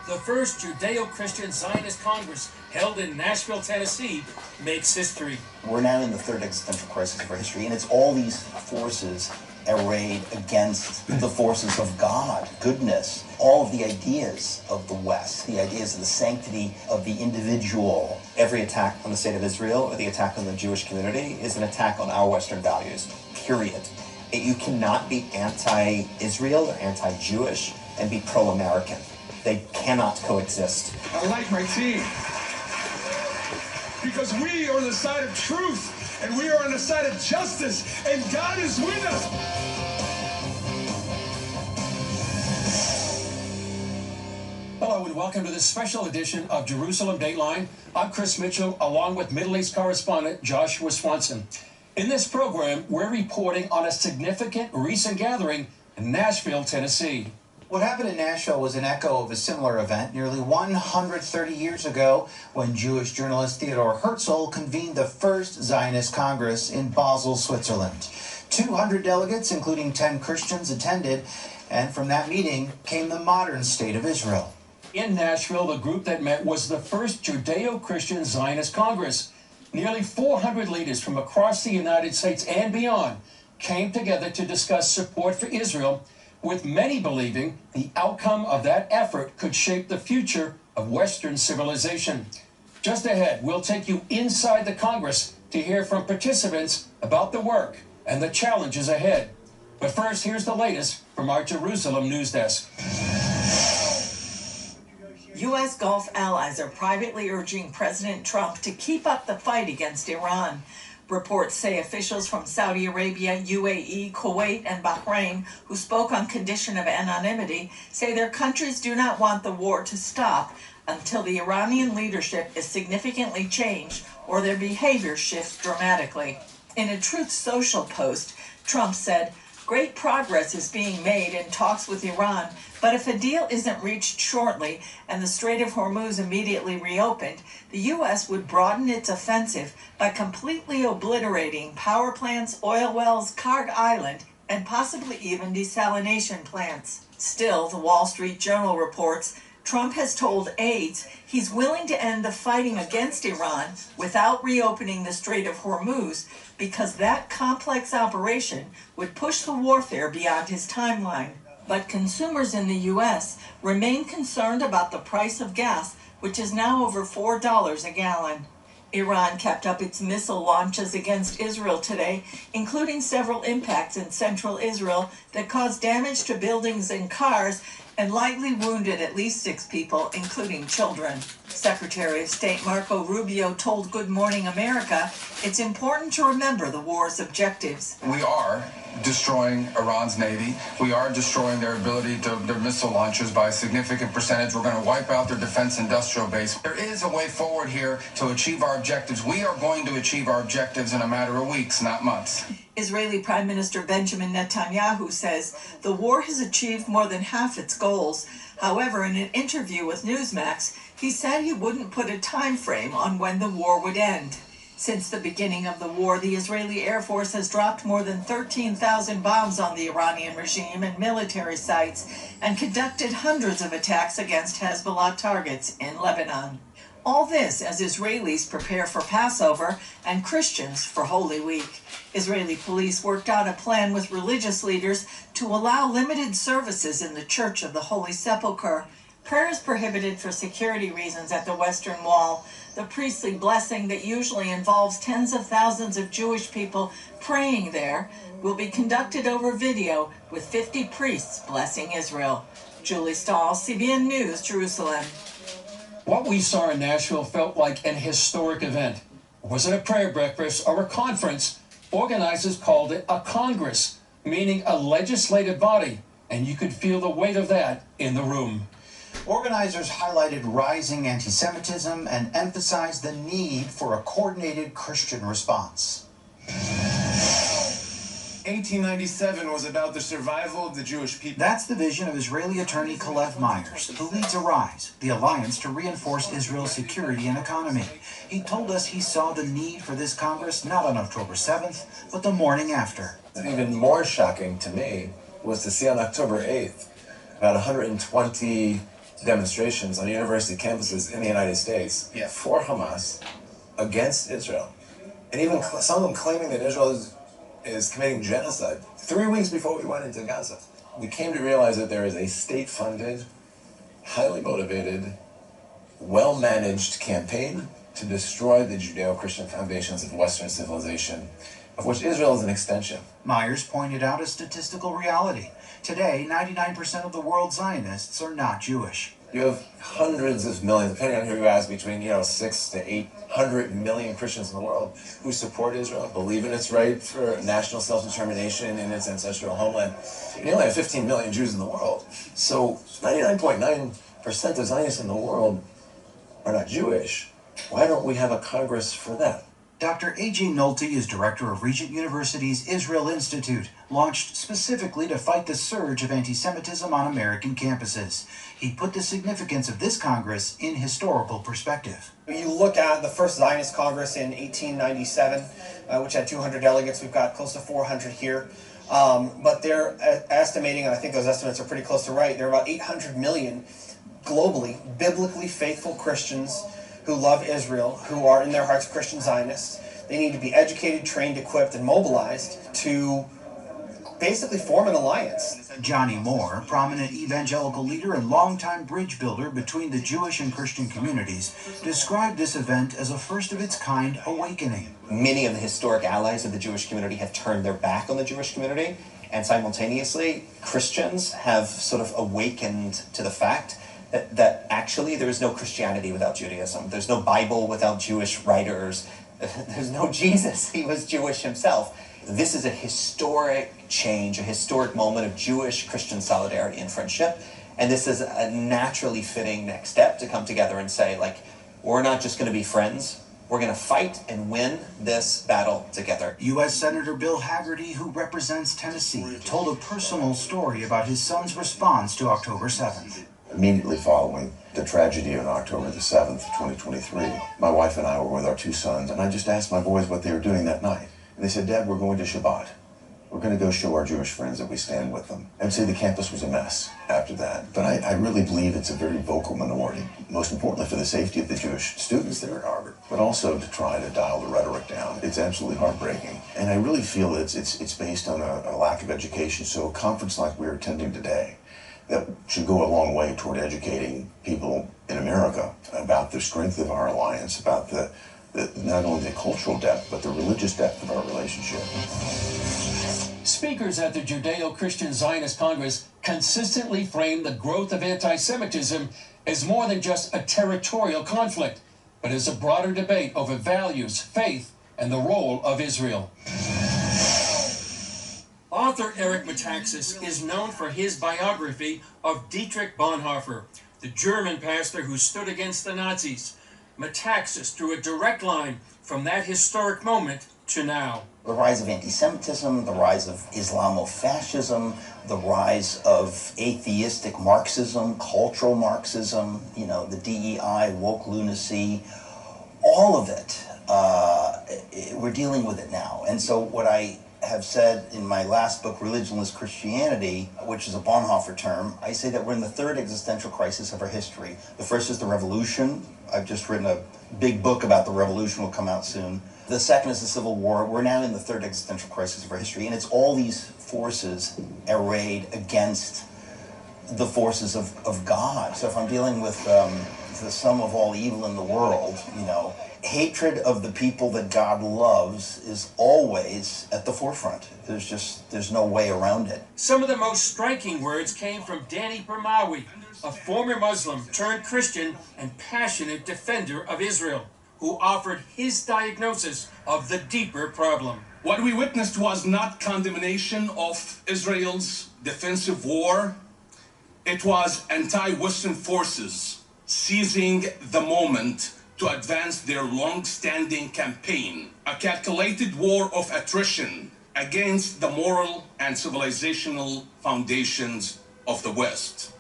The first Judeo-Christian Zionist Congress, held in Nashville, Tennessee, makes history. We're now in the third existential crisis of our history, and it's all these forces arrayed against the forces of God, goodness, all of the ideas of the West, the ideas of the sanctity of the individual. Every attack on the state of Israel or the attack on the Jewish community is an attack on our Western values, period. You cannot be anti-Israel or anti-Jewish and be pro-American. They cannot coexist. I like my team because we are on the side of truth and we are on the side of justice, and God is with us. Hello and welcome to this special edition of Jerusalem Dateline. I'm Chris Mitchell, along with Middle East correspondent Joshua Swanson. In this program, we're reporting on a significant recent gathering in Nashville, Tennessee. What happened in Nashville was an echo of a similar event nearly 130 years ago when Jewish journalist Theodor Herzl convened the first Zionist Congress in Basel, Switzerland. 200 delegates, including 10 Christians, attended, and from that meeting came the modern state of Israel. In Nashville, the group that met was the first Judeo-Christian Zionist Congress. Nearly 400 leaders from across the United States and beyond came together to discuss support for Israel, with many believing the outcome of that effort could shape the future of Western civilization. Just ahead, we'll take you inside the Congress to hear from participants about the work and the challenges ahead. But first, here's the latest from our Jerusalem news desk. U.S. Gulf allies are privately urging President Trump to keep up the fight against Iran. Reports say officials from Saudi Arabia, UAE, Kuwait, and Bahrain, who spoke on condition of anonymity, say their countries do not want the war to stop until the Iranian leadership is significantly changed or their behavior shifts dramatically. In a Truth Social post, Trump said, "Great progress is being made in talks with Iran, but if a deal isn't reached shortly and the Strait of Hormuz immediately reopened, the U.S. would broaden its offensive by completely obliterating power plants, oil wells, Kharg Island, and possibly even desalination plants." Still, the Wall Street Journal reports Trump has told aides he's willing to end the fighting against Iran without reopening the Strait of Hormuz because that complex operation would push the warfare beyond his timeline. But consumers in the U.S. remain concerned about the price of gas, which is now over $4 a gallon. Iran kept up its missile launches against Israel today, including several impacts in central Israel that caused damage to buildings and cars and lightly wounded at least 6 people, including children. Secretary of State Marco Rubio told Good Morning America it's important to remember the war's objectives. We are destroying Iran's navy. We are destroying their ability to their missile launchers by a significant percentage. We're going to wipe out their defense industrial base. There is a way forward here to achieve our objectives. We are going to achieve our objectives in a matter of weeks, not months. Israeli Prime Minister Benjamin Netanyahu says the war has achieved more than half its goals. However, in an interview with Newsmax, he said he wouldn't put a time frame on when the war would end. Since the beginning of the war, the Israeli Air Force has dropped more than 13,000 bombs on the Iranian regime and military sites and conducted hundreds of attacks against Hezbollah targets in Lebanon. All this as Israelis prepare for Passover and Christians for Holy Week. Israeli police worked out a plan with religious leaders to allow limited services in the Church of the Holy Sepulchre. Prayer is prohibited for security reasons at the Western Wall. The priestly blessing that usually involves tens of thousands of Jewish people praying there will be conducted over video with 50 priests blessing Israel. Julie Stahl, CBN News, Jerusalem. What we saw in Nashville felt like an historic event. Was it a prayer breakfast or a conference? Organizers called it a Congress, meaning a legislative body, and you could feel the weight of that in the room. Organizers highlighted rising anti-Semitism and emphasized the need for a coordinated Christian response. 1897 was about the survival of the Jewish people. That's the vision of Israeli attorney Kalev Myers, who leads Arise, the alliance to reinforce Israel's security and economy. He told us he saw the need for this Congress not on October 7th, but the morning after. Even more shocking to me was to see on October 8th about 120 demonstrations on university campuses in the United States for Hamas against Israel. And even some of them claiming that Israel is committing genocide 3 weeks before we went into Gaza. We came to realize that there is a state-funded, highly motivated, well-managed campaign to destroy the Judeo-Christian foundations of Western civilization, of which Israel is an extension. Myers pointed out a statistical reality. Today, 99% of the world's Zionists are not Jewish. You have hundreds of millions, depending on who you ask, between 600 to 800 million Christians in the world who support Israel, believe in its right for national self-determination in its ancestral homeland. You only have 15 million Jews in the world. So 99.9% of Zionists in the world are not Jewish. Why don't we have a Congress for them? Dr. A.J. Nolte is director of Regent University's Israel Institute, launched specifically to fight the surge of anti-Semitism on American campuses. He put the significance of this Congress in historical perspective. You look at the first Zionist Congress in 1897, which had 200 delegates. We've got close to 400 here. But they're estimating, and I think those estimates are pretty close to right, there are about 800 million globally biblically faithful Christians who love Israel, who are in their hearts Christian Zionists. They need to be educated, trained, equipped, and mobilized to basically form an alliance. Johnny Moore, prominent evangelical leader and longtime bridge builder between the Jewish and Christian communities, described this event as a first-of-its-kind awakening. Many of the historic allies of the Jewish community have turned their back on the Jewish community, and simultaneously, Christians have sort of awakened to the fact that actually there is no Christianity without Judaism. There's no Bible without Jewish writers. There's no Jesus. He was Jewish himself. This is a historic change, a historic moment of Jewish-Christian solidarity and friendship. And this is a naturally fitting next step to come together and say, we're not just going to be friends. We're going to fight and win this battle together. U.S. Senator Bill Hagerty, who represents Tennessee, told a personal story about his son's response to October 7th. Immediately following the tragedy on October the 7th, 2023, my wife and I were with our two sons, and I just asked my boys what they were doing that night. And they said, Dad, we're going to Shabbat. We're going to go show our Jewish friends that we stand with them. I'd say the campus was a mess after that, but I really believe it's a very vocal minority, most importantly for the safety of the Jewish students there at Harvard, but also to try to dial the rhetoric down. It's absolutely heartbreaking. And I really feel it's based on a lack of education. So a conference like we're attending today, that should go a long way toward educating people in America about the strength of our alliance, about the not only the cultural depth, but the religious depth of our relationship. Speakers at the Judeo-Christian Zionist Congress consistently frame the growth of anti-Semitism as more than just a territorial conflict, but as a broader debate over values, faith, and the role of Israel. Author Eric Metaxas is known for his biography of Dietrich Bonhoeffer, the German pastor who stood against the Nazis. Metaxas drew a direct line from that historic moment to now. The rise of anti-Semitism, the rise of Islamofascism, the rise of atheistic Marxism, cultural Marxism, the DEI, woke lunacy, all of it, we're dealing with it now. And so what I have said in my last book, Religionless Christianity, which is a Bonhoeffer term, I say that we're in the third existential crisis of our history. The first is the revolution. I've just written a big book about the revolution, will come out soon. The second is the Civil War. We're now in the third existential crisis of our history, and it's all these forces arrayed against the forces of God. So if I'm dealing with the sum of all evil in the world, hatred of the people that God loves is always at the forefront. There's no way around it. Some of the most striking words came from Danny Bermawi, a former Muslim turned Christian and passionate defender of Israel, who offered his diagnosis of the deeper problem. What we witnessed was not condemnation of Israel's defensive war. It was anti-Western forces seizing the moment to advance their long-standing campaign, a calculated war of attrition against the moral and civilizational foundations of the West.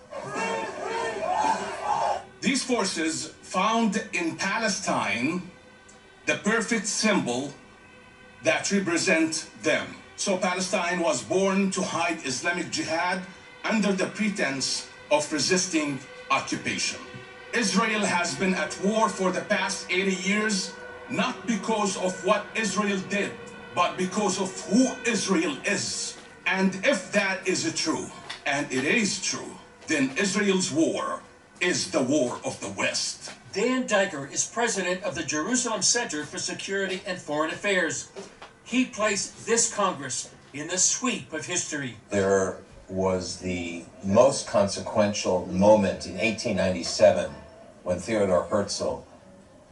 These forces found in Palestine the perfect symbol that represent them. So Palestine was born to hide Islamic jihad under the pretense of resisting occupation. Israel has been at war for the past 80 years, not because of what Israel did, but because of who Israel is. And if that is true, and it is true, then Israel's war is the war of the West. Dan Diker is president of the Jerusalem Center for Security and Foreign Affairs. He placed this Congress in the sweep of history. There was the most consequential moment in 1897 when Theodore Herzl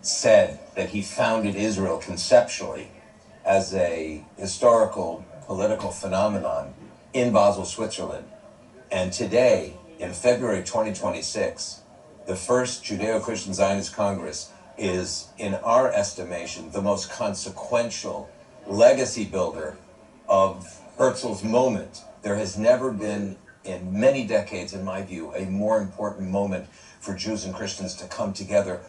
said that he founded Israel conceptually as a historical political phenomenon in Basel, Switzerland. And today, in February 2026, the first Judeo-Christian Zionist Congress is, in our estimation, the most consequential legacy builder of Herzl's moment. There has never been, in many decades, in my view, a more important moment for Jews and Christians to come together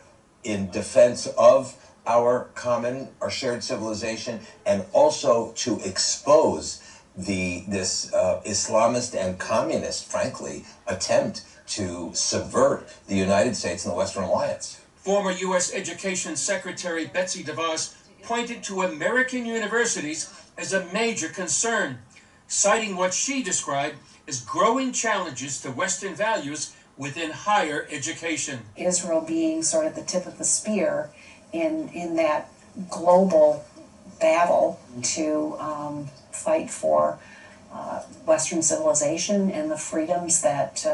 in defense of our shared civilization, and also to expose this Islamist and communist, frankly, attempt to subvert the United States and the Western Alliance. Former U.S. Education Secretary Betsy DeVos pointed to American universities as a major concern, citing what she described as growing challenges to Western values within higher education. Israel being sort of the tip of the spear in that global battle to fight for Western civilization and the freedoms that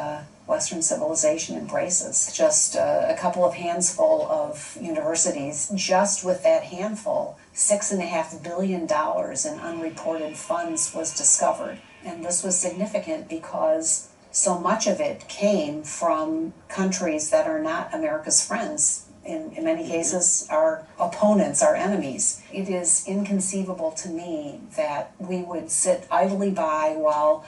Western civilization embraces. Just a couple of handsful of universities, just with that handful, $6.5 billion in unreported funds was discovered. And this was significant because so much of it came from countries that are not America's friends. In many cases, our opponents, our enemies. It is inconceivable to me that we would sit idly by while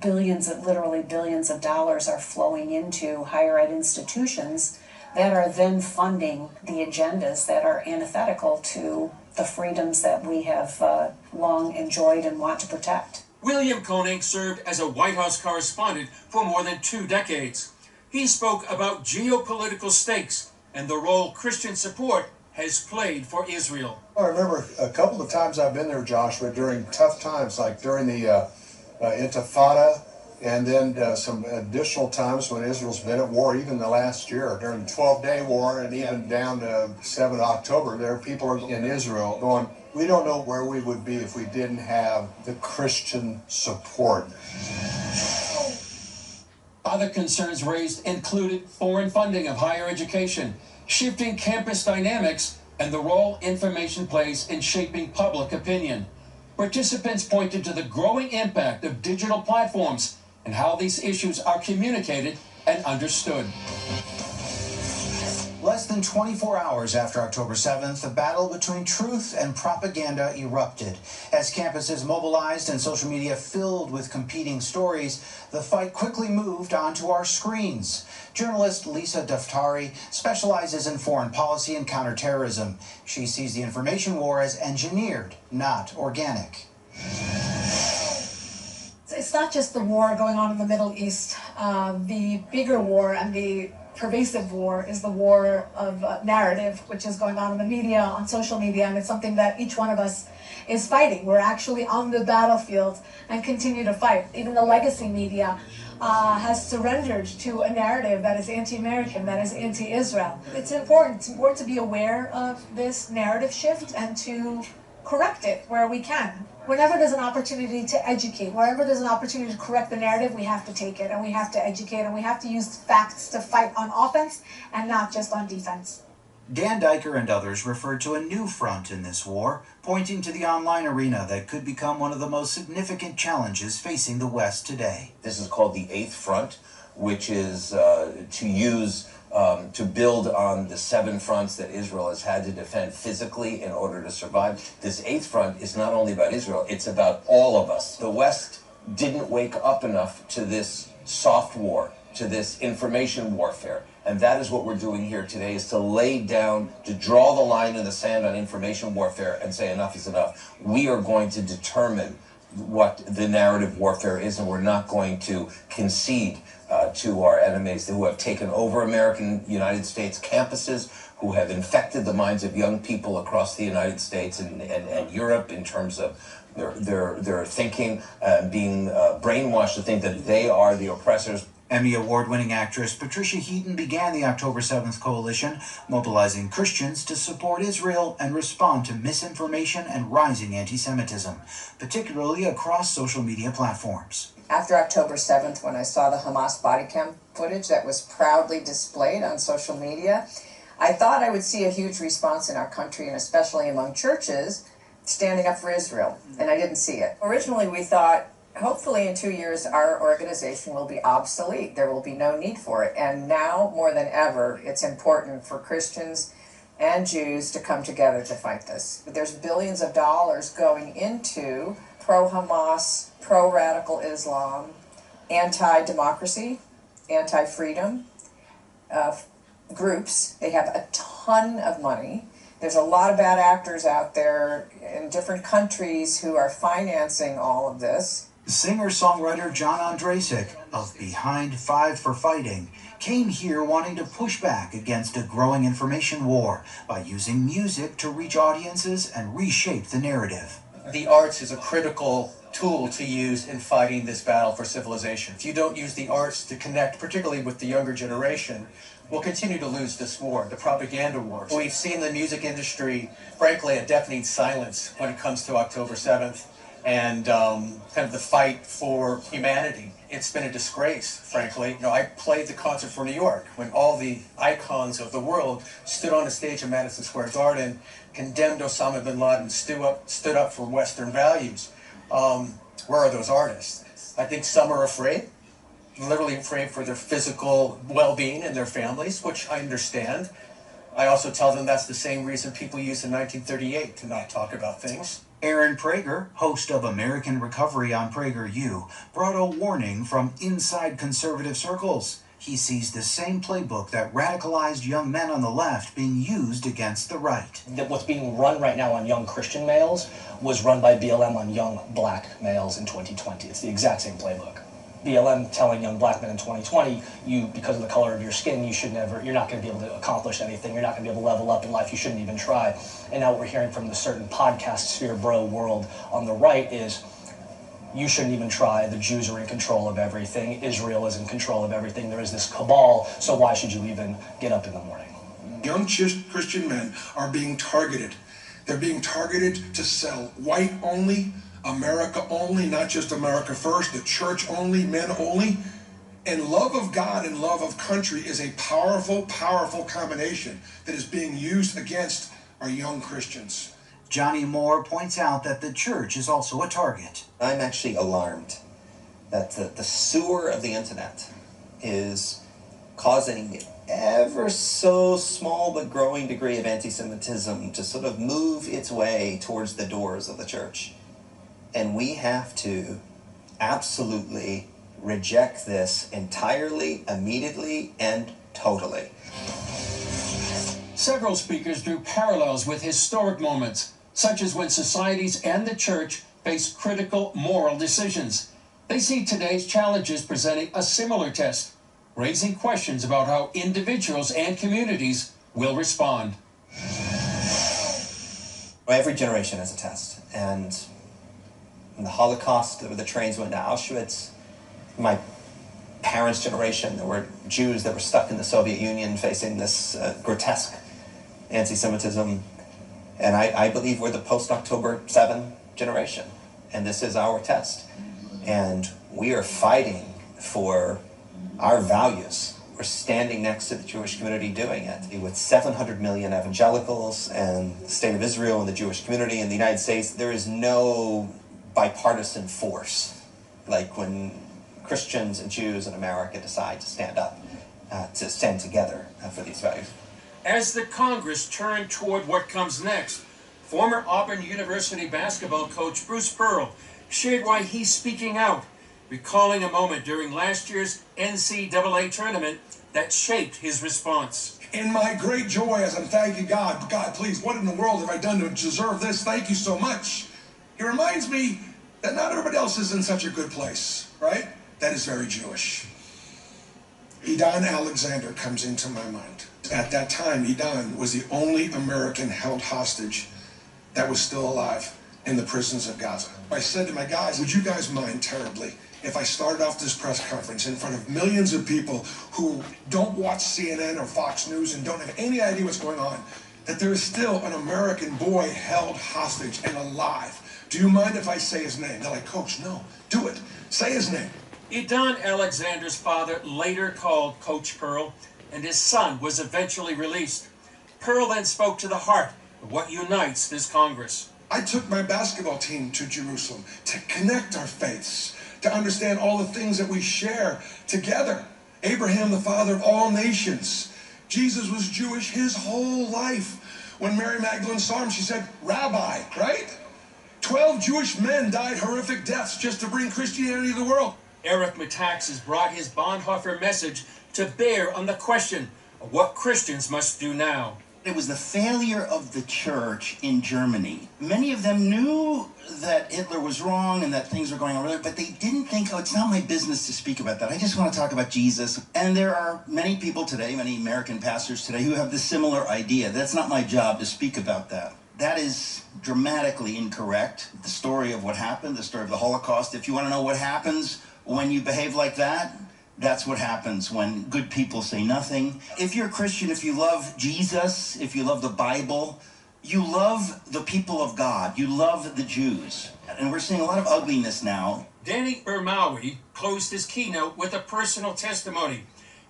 literally billions of dollars are flowing into higher ed institutions that are then funding the agendas that are antithetical to the freedoms that we have long enjoyed and want to protect. William Koenig served as a White House correspondent for more than 2 decades. He spoke about geopolitical stakes and the role Christian support has played for Israel. I remember a couple of times I've been there, Joshua, during tough times, like during the Intifada, and then some additional times when Israel's been at war, even the last year, during the 12-day war, and even down to 7 October, there are people in Israel going, we don't know where we would be if we didn't have the Christian support. Other concerns raised included foreign funding of higher education, shifting campus dynamics, and the role information plays in shaping public opinion. Participants pointed to the growing impact of digital platforms and how these issues are communicated and understood. Less than 24 hours after October 7th, the battle between truth and propaganda erupted. As campuses mobilized and social media filled with competing stories, the fight quickly moved onto our screens. Journalist Lisa Daftari specializes in foreign policy and counterterrorism. She sees the information war as engineered, not organic. It's not just the war going on in the Middle East. The bigger war and the pervasive war is the war of narrative, which is going on in the media, on social media, and it's something that each one of us is fighting. We're actually on the battlefield and continue to fight. Even the legacy media has surrendered to a narrative that is anti-American, that is anti-Israel. It's important to be aware of this narrative shift and to correct it where we can. Whenever there's an opportunity to educate, wherever there's an opportunity to correct the narrative, we have to take it, and we have to educate, and we have to use facts to fight on offense and not just on defense. Dan Diker and others referred to a new front in this war, pointing to the online arena that could become one of the most significant challenges facing the West today. This is called the Eighth Front, which is to build on the 7 fronts that Israel has had to defend physically in order to survive. This Eighth Front is not only about Israel, it's about all of us. The West didn't wake up enough to this soft war, to this information warfare. And that is what we're doing here today, is to lay down, to draw the line in the sand on information warfare and say enough is enough. We are going to determine what the narrative warfare is, and we're not going to concede to our enemies who have taken over United States campuses, who have infected the minds of young people across the United States and Europe in terms of their thinking, being brainwashed to think that they are the oppressors. Emmy Award-winning actress Patricia Heaton began the October 7th coalition, mobilizing Christians to support Israel and respond to misinformation and rising anti-Semitism, particularly across social media platforms. After October 7th, when I saw the Hamas body cam footage that was proudly displayed on social media, I thought I would see a huge response in our country, and especially among churches, standing up for Israel, and I didn't see it. Originally, we thought, hopefully in 2 years, our organization will be obsolete. There will be no need for it. And now, more than ever, it's important for Christians and Jews to come together to fight this. There's billions of dollars going into pro-Hamas, pro-radical Islam, anti-democracy, anti-freedom groups. They have a ton of money. There's a lot of bad actors out there in different countries who are financing all of this. Singer-songwriter John Ondrasik of Behind Five for Fighting came here wanting to push back against a growing information war by using music to reach audiences and reshape the narrative. The arts is a critical tool to use in fighting this battle for civilization. If you don't use the arts to connect, particularly with the younger generation, we'll continue to lose this war, the propaganda war. We've seen the music industry, frankly, a deafening silence when it comes to October 7th and kind of the fight for humanity. It's been a disgrace, frankly. You know, I played the concert for New York when all the icons of the world stood on a stage in Madison Square Garden, condemned Osama bin Laden, stood up for Western values. Where are those artists? I think some are afraid, literally afraid for their physical well-being and their families, which I understand. I also tell them that's the same reason people used in 1938 to not talk about things. Aaron Prager, host of American Recovery on PragerU, brought a warning from inside conservative circles. He sees the same playbook that radicalized young men on the left being used against the right. What's being run right now on young Christian males was run by BLM on young black males in 2020. It's the exact same playbook. BLM telling young black men in 2020, you, because of the color of your skin, you're not going to be able to accomplish anything. You're not going to be able to level up in life. You shouldn't even try. And now what we're hearing from the certain podcast sphere bro world on the right is, you shouldn't even try. The Jews are in control of everything. Israel is in control of everything. There is this cabal, so why should you even get up in the morning? Young Christian men are being targeted. They're being targeted to sell white only, America only, not just America first, the church only, men only. And love of God and love of country is a powerful, powerful combination that is being used against our young Christians. Johnny Moore points out that the church is also a target. I'm actually alarmed that the sewer of the internet is causing ever so small but growing degree of anti-Semitism to sort of move its way towards the doors of the church. And we have to absolutely reject this entirely, immediately, and totally. Several speakers drew parallels with historic moments, such as when societies and the church face critical moral decisions. They see today's challenges presenting a similar test, raising questions about how individuals and communities will respond. Every generation has a test, and in the Holocaust, the trains went to Auschwitz. My parents' generation, there were Jews that were stuck in the Soviet Union facing this grotesque anti-Semitism. And I believe we're the post-October 7 generation, and this is our test. And we are fighting for our values. We're standing next to the Jewish community doing it. With 700 million evangelicals and the state of Israel and the Jewish community in the United States, there is no bipartisan force like when Christians and Jews in America decide to stand up, to stand together for these values. As the Congress turned toward what comes next, former Auburn University basketball coach Bruce Pearl shared why he's speaking out, recalling a moment during last year's NCAA tournament that shaped his response. In my great joy as I'm thanking God, God, please, what in the world have I done to deserve this? Thank you so much. He reminds me that not everybody else is in such a good place, right? That is very Jewish. Idan Alexander comes into my mind. At that time, Idan was the only American held hostage that was still alive in the prisons of Gaza. I said to my guys, would you guys mind terribly if I started off this press conference in front of millions of people who don't watch CNN or Fox News and don't have any idea what's going on, that there is still an American boy held hostage and alive? Do you mind if I say his name? They're like, Coach, no, do it. Say his name. Idan Alexander's father later called Coach Pearl, and his son was eventually released. Pearl then spoke to the heart of what unites this Congress. I took my basketball team to Jerusalem to connect our faiths, to understand all the things that we share together. Abraham, the father of all nations. Jesus was Jewish his whole life. When Mary Magdalene saw him, she said, Rabbi, right? 12 Jewish men died horrific deaths just to bring Christianity to the world. Eric Metaxas brought his Bonhoeffer message to bear on the question of what Christians must do now. It was the failure of the church in Germany. Many of them knew that Hitler was wrong and that things were going on, but they didn't think, oh, it's not my business to speak about that. I just want to talk about Jesus. And there are many people today, many American pastors today, who have this similar idea. That's not my job to speak about that. That is dramatically incorrect. The story of what happened, the story of the Holocaust, if you want to know what happens when you behave like that, that's what happens when good people say nothing. If you're a Christian, if you love Jesus, if you love the Bible, you love the people of God. You love the Jews. And we're seeing a lot of ugliness now. Danny Bermawi closed his keynote with a personal testimony,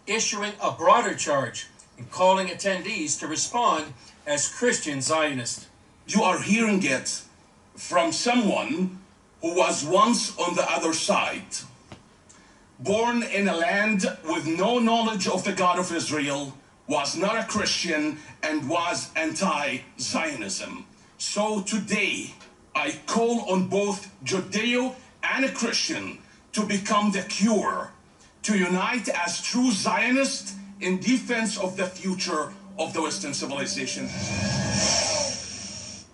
issuing a broader charge and calling attendees to respond as Christian Zionists. You are hearing it from someone who was once on the other side. Born in a land with no knowledge of the God of Israel, was not a Christian, and was anti-Zionism. So today, I call on both Judeo and a Christian to become the cure, to unite as true Zionists in defense of the future of the Western civilization.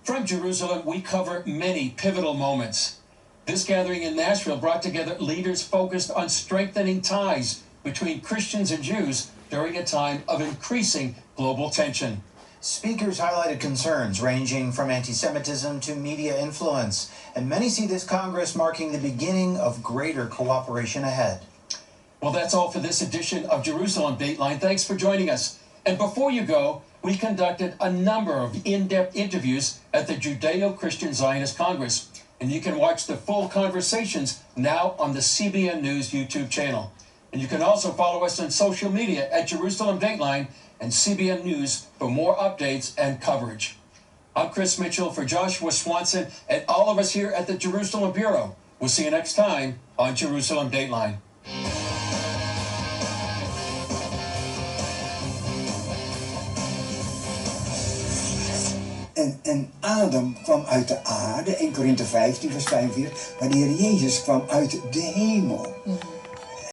From Jerusalem, we cover many pivotal moments. This gathering in Nashville brought together leaders focused on strengthening ties between Christians and Jews during a time of increasing global tension. Speakers highlighted concerns ranging from anti-Semitism to media influence, and many see this Congress marking the beginning of greater cooperation ahead. Well, that's all for this edition of Jerusalem Dateline. Thanks for joining us. And before you go, we conducted a number of in-depth interviews at the Judeo-Christian Zionist Congress. And you can watch the full conversations now on the CBN News YouTube channel. And you can also follow us on social media at Jerusalem Dateline and CBN News for more updates and coverage. I'm Chris Mitchell for Joshua Swanson and all of us here at the Jerusalem Bureau. We'll see you next time on Jerusalem Dateline. En Adam kwam uit de aarde, 1 Korinthe 15 vers 45, maar de Heer Jezus kwam uit de hemel.